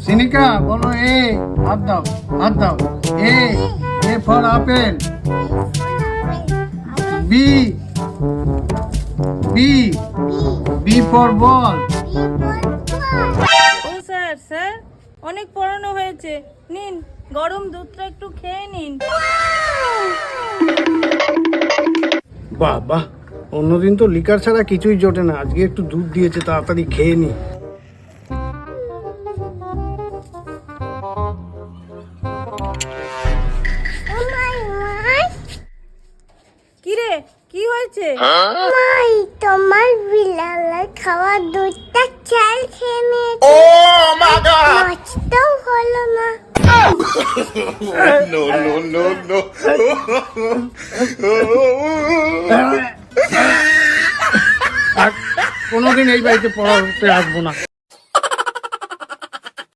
সিনিকা বলো এ, হাত দাও, হাত দাও। A, A for apple. B, B, B for ball. ও স্যার স্যার অনেক পড়ানো হয়েছে, নিন গরম দুধটা একটু খেয়ে নিন। বাহ বাহ, অন্যদিন তো লিকার ছাড়া কিছুই জোটে না, আজকে একটু দুধ দিয়েছে, তাড়াতাড়ি খেয়ে নি। কি রে, কি হয়েছে? মাই তোমার বিলালের খাওয়া দুধটা চাল খেয়ে নিয়েছে। নষ্টও হলো না। আর কোনোদিন এই বাড়িতে পড়াতে আসবো না।